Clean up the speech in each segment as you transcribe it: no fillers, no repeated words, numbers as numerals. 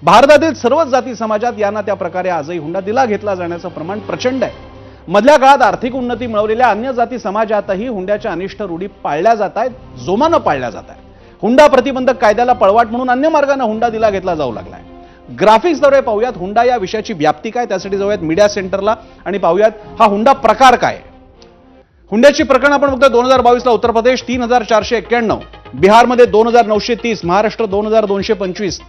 भारतातील सर्वच जाती समाजात यांना त्या प्रकारे आजही हुंडा दिला घेतला जाण्याचं प्रमाण प्रचंड आहे। मधल्या काळात आर्थिक उन्नती मिळवलेल्या अन्य जाती समाजातही हुंड्याच्या अनिष्ट रूढी पाळल्या जात आहेत, जोमानं पाळल्या जात आहेत। हुंडा प्रतिबंधक कायद्याला पळवाट म्हणून अन्य मार्गाने हुंडा दिला घेतला जाऊ लागलाय। ग्राफिक्सद्वारे पाहूयात हुंडा या विषयाची व्याप्ती काय, त्यासाठी जाऊयात मीडिया सेंटरला आणि पाहूयात हा हुंडा प्रकार काय। हुंड्याची प्रकरण आपण बघतोय 2022 ला उत्तर प्रदेश 3491, बिहारमध्ये 2930, महाराष्ट्र 2225,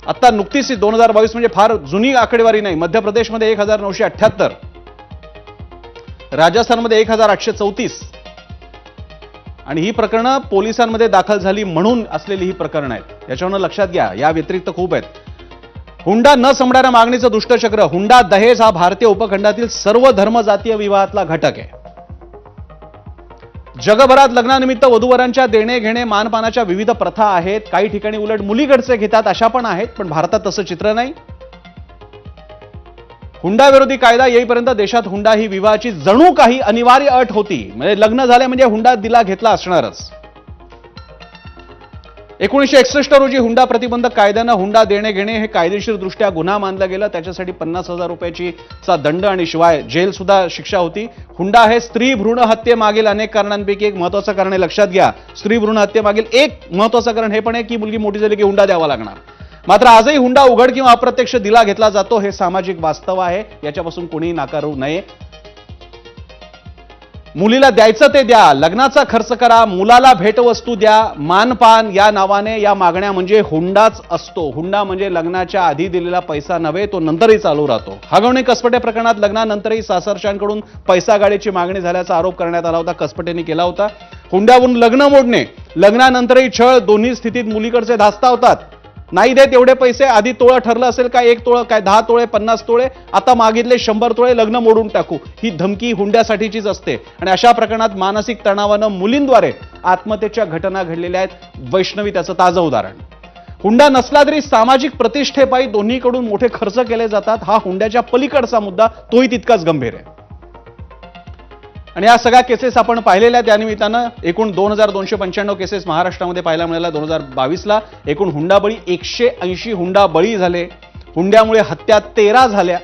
आता नुकतीच 2022 म्हणजे फार जुनी आकडेवारी नाही। मध्य प्रदेशमध्ये 1978, राजस्थानमध्ये 1834 आणि ही प्रकरणं पोलिसांमध्ये दाखल झाली म्हणून असलेली ही प्रकरणं आहेत। याच्यावरून लक्षात घ्या, या व्यतिरिक्त खूप आहेत। हुंडा न संपणाऱ्या मागणीचं दुष्टचक्र। हुंडा दहेज हा भारतीय उपखंडातील सर्व धर्म जातीय विवाहातला घटक आहे। जगभरात लग्नानिमित्त वधूवरांच्या देणे घेणे मानपानाच्या विविध प्रथा आहेत। काही ठिकाणी उलट मुलीकडचे घेतात अशा पण आहेत, पण भारतात तसं चित्र नाही। हुंडा विरोधी कायदा येईपर्यंत देशात हुंडा ही विवाहाची जणू काही अनिवार्य अट होती, म्हणजे लग्न झाले म्हणजे हुंडा दिला घेतला असणारच। 1961 रोजी हुंडा प्रतिबंधक कायद्यानं हुंडा देणे घेणे हे कायदेशीरदृष्ट्या गुन्हा मानलं गेलं। त्याच्यासाठी 50,000 रुपयाचा दंड आणि शिवाय जेल सुद्धा शिक्षा होती। हुंडा हे स्त्री भ्रूण हत्येमागील अनेक कारणांपैकी एक महत्त्वाचं कारण आहे, लक्षात घ्या। स्त्री भ्रूण हत्येमागील एक महत्त्वाचं कारण हे पण आहे की मुलगी मोठी झाली की हुंडा द्यावा लागणार। मात्र आजही हुंडा उघड किंवा अप्रत्यक्ष दिला घेतला जातो, हे सामाजिक वास्तव आहे, याच्यापासून कोणीही नाकारू नये। मुलीला द्यायचं ते द्या, लग्नाचा खर्च करा, मुलाला भेटवस्तू द्या, मानपान या नावाने या मागण्या म्हणजे हुंडाच असतो। हुंडा म्हणजे लग्नाच्या आधी दिलेला पैसा नव्हे, तो नंतरही चालू राहतो। हगवणे कसपटे प्रकरणात लग्नानंतरही सासरच्यांकडून पैसा गाडीची मागणी झाल्याचा आरोप करण्यात आला होता, कसपटेंनी केला होता। हुंड्यावरून लग्न मोडणे, लग्नानंतरही छळ, दोन्ही स्थितीत मुलीकडचे धास्तावतात। नाही देत एवढे पैसे, आधी तोळा ठरलं असेल काय 1 तोळा, काय 10 तोळे, 50 तोळे, आता मागितले 100 तोळे, लग्न मोडून टाकू, ही धमकी हुंड्यासाठीचीच असते। आणि अशा प्रकरणात मानसिक तणावानं मुलींद्वारे आत्महत्येच्या घटना घडलेल्या आहेत। वैष्णवी त्याचं ताजं उदाहरण। हुंडा नसला तरी सामाजिक प्रतिष्ठेपायी दोन्हीकडून मोठे खर्च केले जातात। हा हुंड्याच्या पलीकडचा मुद्दा, तोही तितकाच गंभीर आहे। आणि या सगळ्या केसेस आपण पाहिलेल्या, त्यानिमित्तानं एकूण 2295 केसेस महाराष्ट्रामध्ये पाहायला मिळाल्या। 2022 ला एकूण हुंडाबळी 180 हुंडाबळी झाले। हुंड्यामुळे हत्या 13 झाल्या।